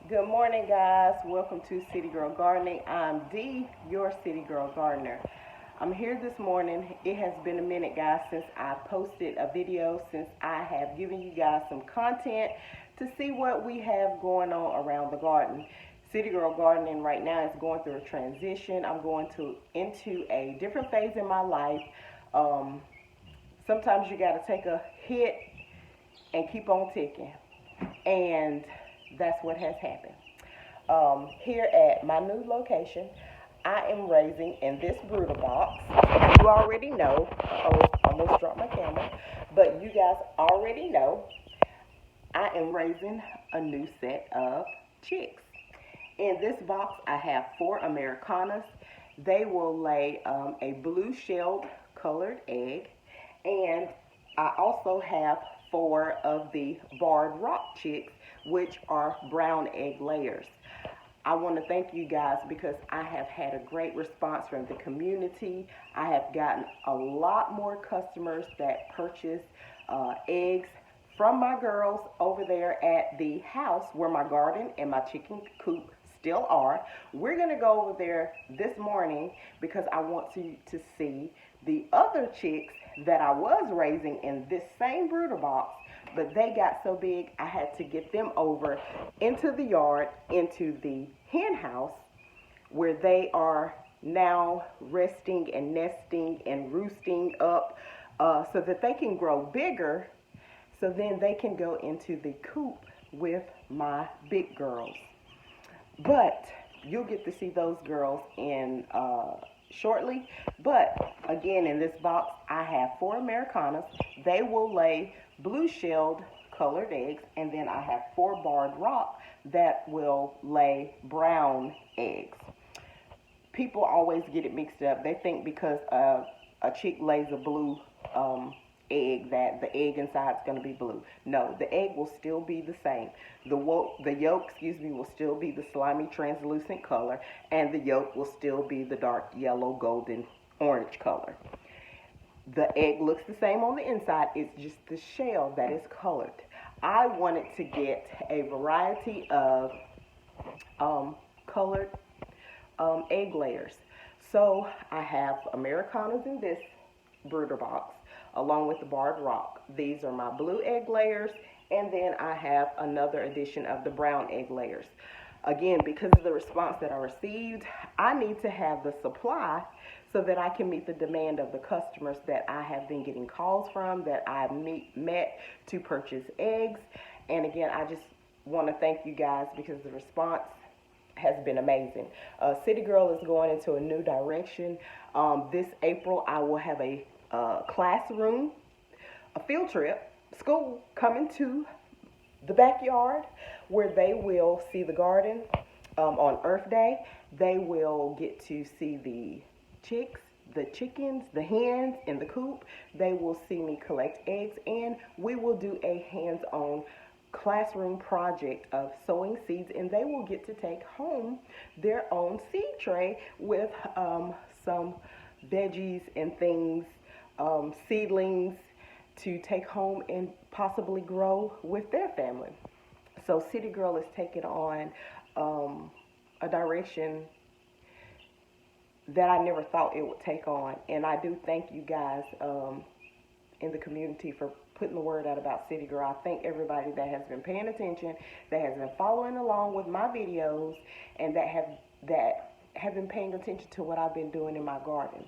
Good morning, guys. Welcome to City Girl Gardening. I'm Dee, your City Girl Gardener. I'm here this morning. It has been a minute, guys, since I posted a video, since I have given you guys some content to see what we have going on around the garden. City Girl Gardening right now is going through a transition. I'm going into a different phase in my life. Um, Sometimes you got to take a hit and keep on ticking. And that's what has happened. Here at my new location, I am raising in this brooder box. You already know. Oh, I almost dropped my camera. But you guys already know I am raising a new set of chicks. In this box, I have 4 Americanas. They will lay a blue shelled colored egg. And I also have 4 of the barred rock chicks, which are brown egg layers. I want to thank you guys because I have had a great response from the community. I have gotten a lot more customers that purchase eggs from my girls over there at the house where my garden and my chicken coop still are. We're going to go over there this morning because I want to see the other chicks that I was raising in this same brooder box, but they got so big I had to get them over into the yard, into the hen house, where they are now resting and nesting and roosting up so that they can grow bigger, so then they can go into the coop with my big girls. But you'll get to see those girls in shortly. But again, in this box, I have 4 Americanas. They will lay blue shelled colored eggs, and then I have 4 barred rock that will lay brown eggs. People always get it mixed up. They think because a chick lays a blue egg that the egg inside is going to be blue. No, the egg will still be the same. The yolk, will still be the slimy translucent color, and the yolk will still be the dark yellow, golden, orange color. The egg looks the same on the inside. It's just the shell that is colored. I wanted to get a variety of colored egg layers. So I have Americanas in this brooder box along with the barred rock. These are my blue egg layers, and then I have another edition of the brown egg layers. Again, because of the response that I received, I need to have the supply so that I can meet the demand of the customers that I have been getting calls from, that I've met to purchase eggs. And again, I just want to thank you guys because the response has been amazing. City Girl is going into a new direction. This April, I will have a classroom, a field trip, school coming to the backyard where they will see the garden on Earth Day. They will get to see the chicks, the chickens, the hens in the coop. They will see me collect eggs, and we will do a hands-on classroom project of sowing seeds, and they will get to take home their own seed tray with some veggies and things, seedlings to take home and possibly grow with their family. So City Girl is taking on a direction that I never thought it would take on. And I do thank you guys in the community for putting the word out about City Girl. I thank everybody that has been paying attention, that has been following along with my videos, and that have been paying attention to what I've been doing in my garden.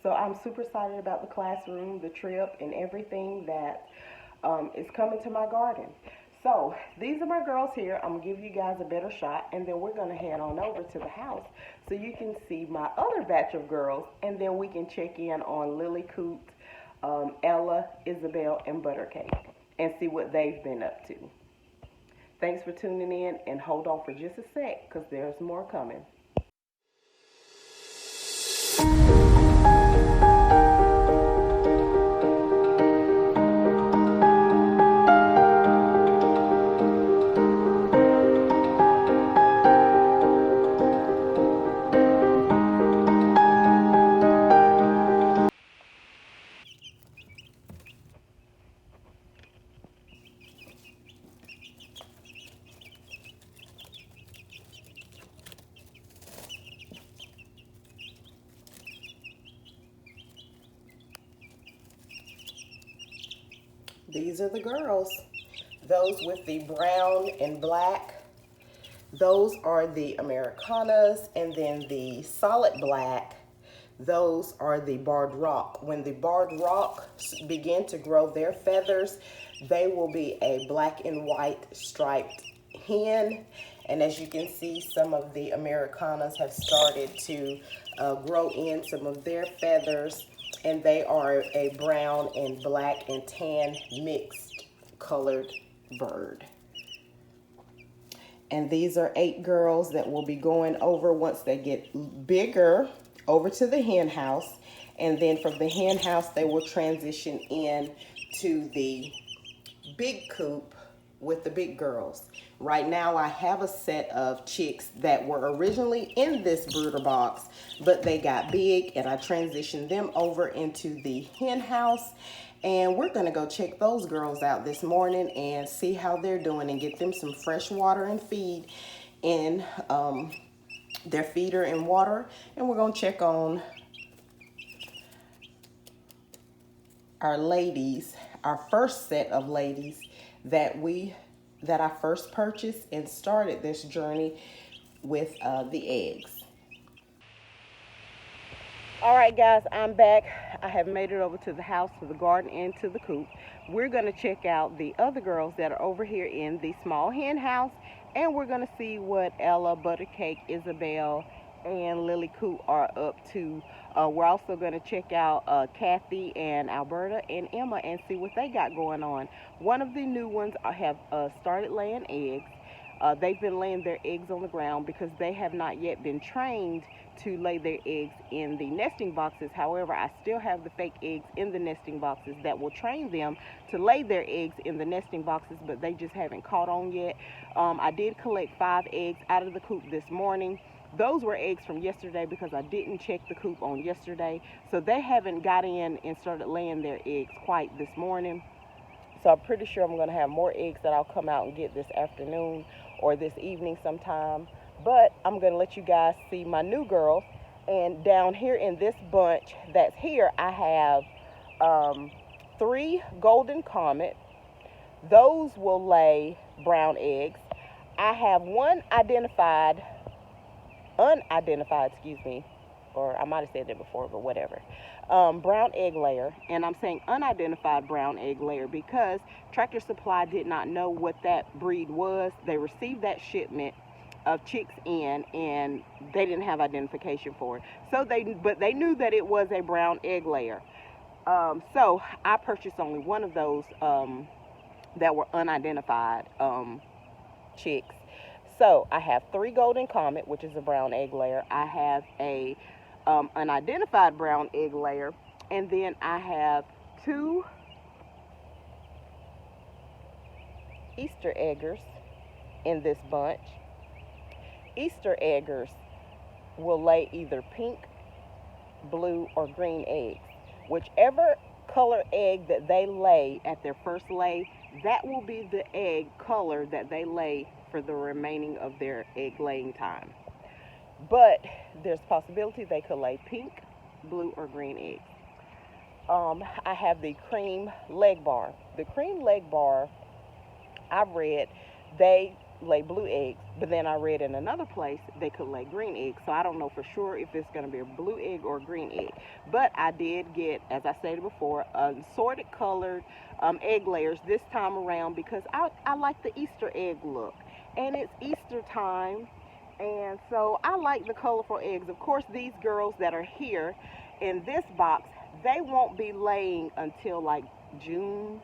So I'm super excited about the classroom, the trip, and everything that is coming to my garden. So these are my girls here. I'm going to give you guys a better shot, and then we're going to head on over to the house so you can see my other batch of girls, and then we can check in on Lily Coot, Ella, Isabel, and Buttercake, and see what they've been up to. Thanks for tuning in, and hold on for just a sec because there's more coming. These are the girls. Those with the brown and black, those are the Americanas, and then the solid black, those are the Barred Rock. When the Barred Rock begin to grow their feathers, they will be a black and white striped hen. And as you can see, some of the Americanas have started to grow in some of their feathers, and they are a brown and black and tan mixed colored bird. And these are 8 girls that will be going over once they get bigger over to the hen house. And then from the hen house, they will transition in to the big coop with the big girls. Right now, I have a set of chicks that were originally in this brooder box, but they got big and I transitioned them over into the hen house. And we're gonna go check those girls out this morning and see how they're doing and get them some fresh water and feed in their feeder and water. And we're gonna check on our ladies, our first set of ladies that I first purchased and started this journey with the eggs. All right, guys, I'm back. I have made it over to the house, to the garden, and to the coop. We're going to check out the other girls that are over here in the small hen house, and we're going to see what Ella, Buttercake, Isabel, and Lily Coop are up to. We're also going to check out Kathy and Alberta and Emma and see what they got going on. One of the new ones have started laying eggs. They've been laying their eggs on the ground because they have not yet been trained to lay their eggs in the nesting boxes. However, I still have the fake eggs in the nesting boxes that will train them to lay their eggs in the nesting boxes, but they just haven't caught on yet. I did collect 5 eggs out of the coop this morning. Those were eggs from yesterday because I didn't check the coop on yesterday. So they haven't got in and started laying their eggs quite this morning. So I'm pretty sure I'm going to have more eggs that I'll come out and get this afternoon or this evening sometime. But I'm going to let you guys see my new girls. And down here in this bunch that's here, I have 3 Golden Comet. Those will lay brown eggs. I have one unidentified, or I might have said that before, but whatever. Brown egg layer, and I'm saying unidentified brown egg layer because Tractor Supply did not know what that breed was. They received that shipment of chicks in and they didn't have identification for it. But they knew that it was a brown egg layer. So I purchased only one of those that were unidentified chicks. So I have 3 Golden Comet, which is a brown egg layer. I have a unidentified brown egg layer, and then I have 2 Easter eggers in this bunch. Easter eggers will lay either pink, blue, or green eggs. Whichever color egg that they lay at their first lay, that will be the egg color that they lay for the remaining of their egg laying time. But there's a possibility they could lay pink, blue, or green eggs. I have the cream leg bar. The cream leg bar, I've read they lay blue eggs, but then I read in another place they could lay green eggs. So I don't know for sure if it's going to be a blue egg or a green egg. But I did get, as I stated before, assorted colored egg layers this time around because I like the Easter egg look. And it's Easter time. And so I like the colorful eggs. Of course, these girls that are here in this box, they won't be laying until like June,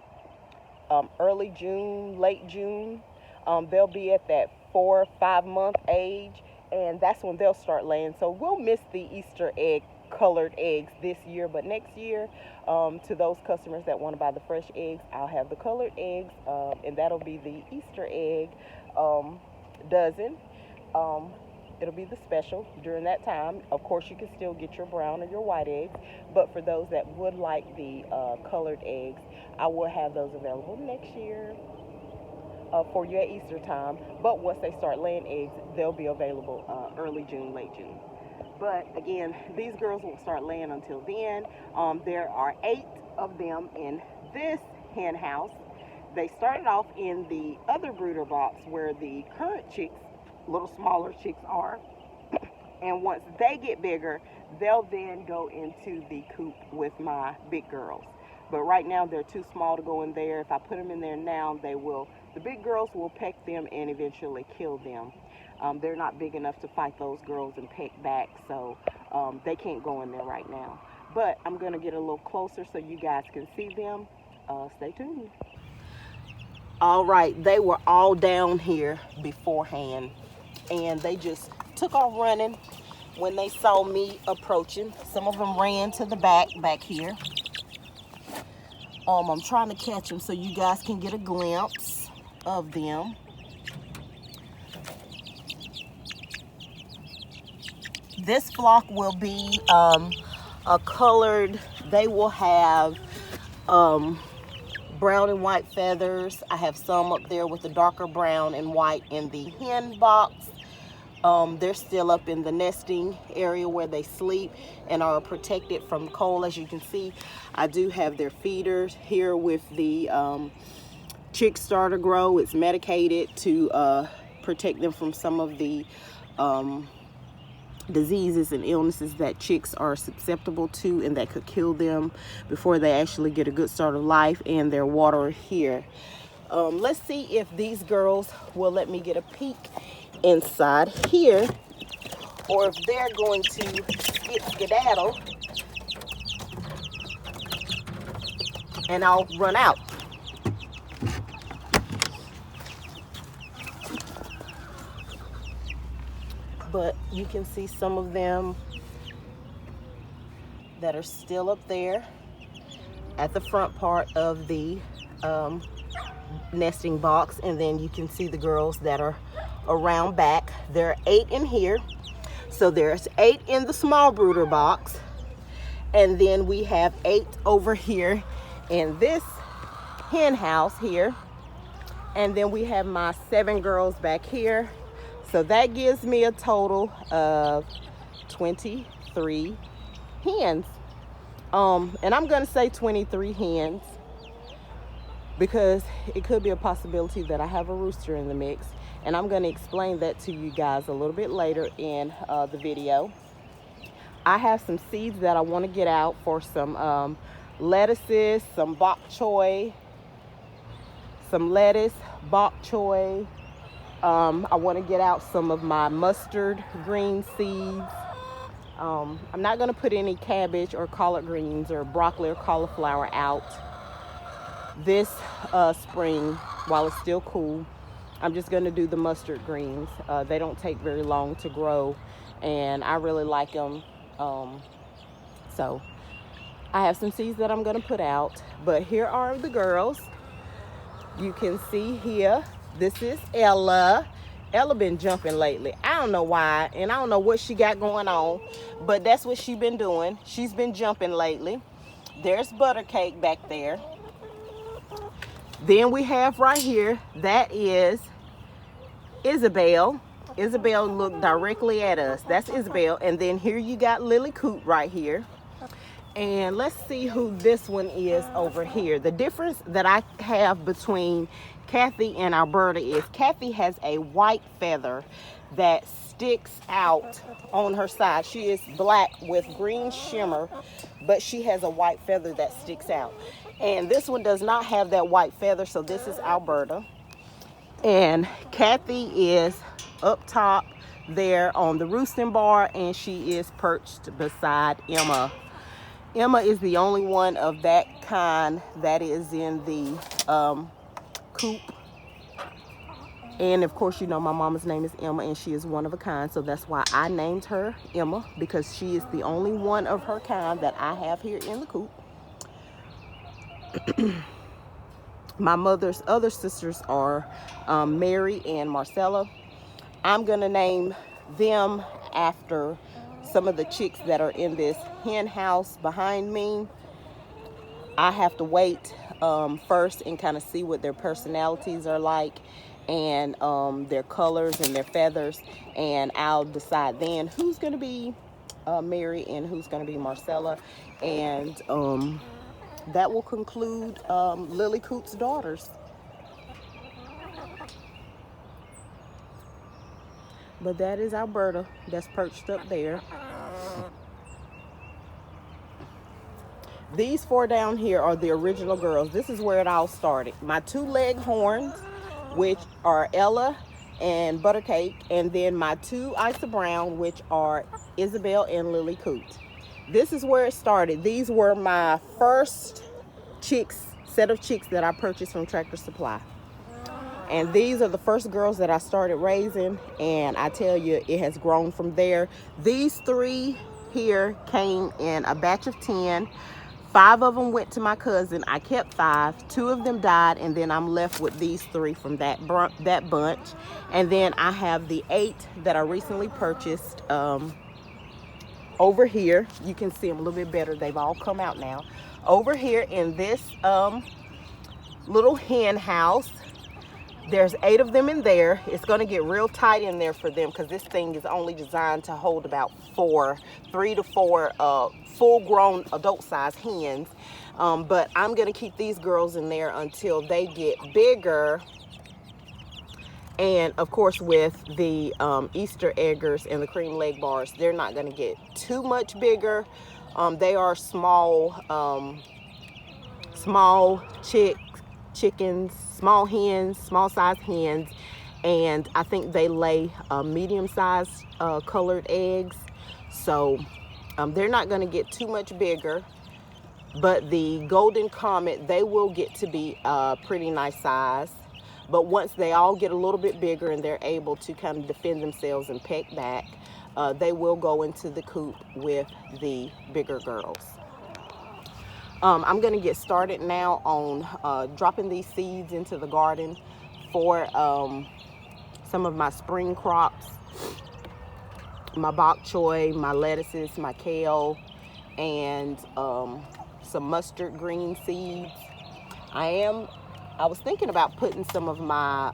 early June, late June. They'll be at that 4 or 5 month age, and that's when they'll start laying. So we'll miss the Easter egg colored eggs this year, but next year, to those customers that want to buy the fresh eggs, I'll have the colored eggs, and that'll be the Easter egg dozen. It'll be the special during that time. Of course, you can still get your brown or your white eggs, but for those that would like the colored eggs, I will have those available next year for you at Easter time. But once they start laying eggs, they'll be available early June, late June. But again, these girls won't start laying until then. There are 8 of them in this hen house. They started off in the other brooder box where the current chicks, little smaller chicks, are. And once they get bigger, they'll then go into the coop with my big girls. But right now they're too small to go in there. If I put them in there now, the big girls will peck them and eventually kill them. They're not big enough to fight those girls and peck back, so they can't go in there right now. But I'm gonna get a little closer so you guys can see them. Stay tuned. All right, they were all down here beforehand, and they just took off running when they saw me approaching. Some of them ran to the back here. I'm trying to catch them so you guys can get a glimpse of them. This flock will be a colored, they will have brown and white feathers. I have some up there with the darker brown and white in the hen box. They're still up in the nesting area where they sleep and are protected from cold. As you can see, I do have their feeders here with the Chick Starter Grow. It's medicated to protect them from some of the diseases and illnesses that chicks are susceptible to and that could kill them before they actually get a good start of life. And their water here. Let's see if these girls will let me get a peek inside here, or if they're going to skedaddle and I'll run out. But you can see some of them that are still up there at the front part of the nesting box, and then you can see the girls that are around back. There are 8 in here, so there's 8 in the small brooder box, and then we have 8 over here in this hen house here, and then we have my 7 girls back here. So that gives me a total of 23 hens. And I'm gonna say 23 hens because it could be a possibility that I have a rooster in the mix, and I'm gonna explain that to you guys a little bit later in the video. I have some seeds that I want to get out for some lettuces, some bok choy, some lettuce, bok choy. I want to get out some of my mustard green seeds. I'm not going to put any cabbage or collard greens or broccoli or cauliflower out this spring while it's still cool. I'm just going to do the mustard greens. They don't take very long to grow, and I really like them. So I have some seeds that I'm going to put out, but here are the girls. You can see here, this is Ella. Ella been jumping lately. I don't know why, and I don't know what she got going on, but that's what she been doing. She's been jumping lately. There's Buttercake back there. Then we have right here, that is Isabel. Isabel looked directly at us. That's Isabel. And then here you got Lily Coop right here. And let's see who this one is over here. The difference that I have between Kathy and Alberta is Kathy has a white feather that sticks out on her side. She is black with green shimmer, but she has a white feather that sticks out. And this one does not have that white feather, so this is Alberta. And Kathy is up top there on the roosting bar, and she is perched beside Emma. Emma is the only one of that kind that is in the coop. And of course, you know my mama's name is Emma, and she is one of a kind, so that's why I named her Emma, because she is the only one of her kind that I have here in the coop. My mother's other sisters are Mary and Marcella. I'm gonna name them after some of the chicks that are in this hen house behind me. I have to wait first and kind of see what their personalities are like, and their colors and their feathers, and I'll decide then who's going to be Mary and who's going to be Marcella. And that will conclude Lily Coop's daughters. But that is Alberta that's perched up there. These 4 down here are the original girls. This is where it all started. My 2 Leghorns, which are Ella and Buttercake, and then my 2 Isa Brown, which are Isabel and Lily Coop. This is where it started. These were my first set of chicks that I purchased from Tractor Supply. And these are the first girls that I started raising, and I tell you, it has grown from there. These 3 here came in a batch of 10. 5 of them went to my cousin. I kept 5. 2 of them died, and then I'm left with these 3 from that bunch. And then I have the 8 that I recently purchased over here. You can see them a little bit better. They've all come out now. Over here in this little hen house, there's 8 of them in there. It's going to get real tight in there for them because this thing is only designed to hold about 3 to 4 full-grown adult-sized hens. But I'm going to keep these girls in there until they get bigger. And, of course, with the Easter eggers and the cream leg bars, they're not going to get too much bigger. They are small chickens, small hens, small-sized hens, and I think they lay medium-sized colored eggs. So they're not going to get too much bigger, but the Golden Comet, they will get to be a pretty nice size. But once they all get a little bit bigger and they're able to kind of defend themselves and peck back, they will go into the coop with the bigger girls. I'm going to get started now on dropping these seeds into the garden for some of my spring crops, my bok choy, my lettuces, my kale, and some mustard green seeds. I was thinking about putting some of my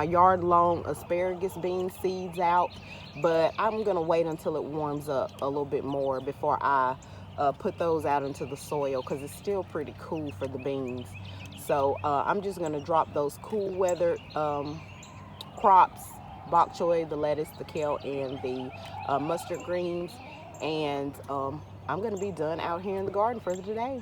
yard long asparagus bean seeds out, but I'm gonna wait until it warms up a little bit more before I put those out into the soil, because it's still pretty cool for the beans. So I'm just gonna drop those cool weather crops, bok choy, the lettuce, the kale, and the mustard greens, and I'm gonna be done out here in the garden for today.